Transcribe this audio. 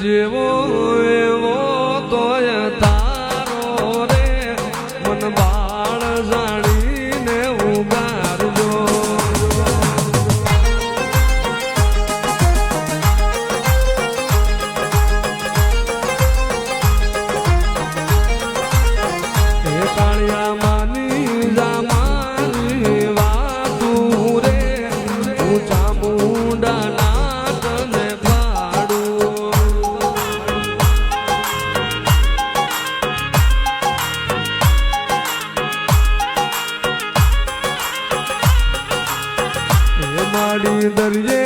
જેવો એવો તોય તારો રે મન બાળ જાણીને ઉગારજો એ કાળિયા માની જામાની વાતું રે ઊંચા મુંડાના માડી દરિયે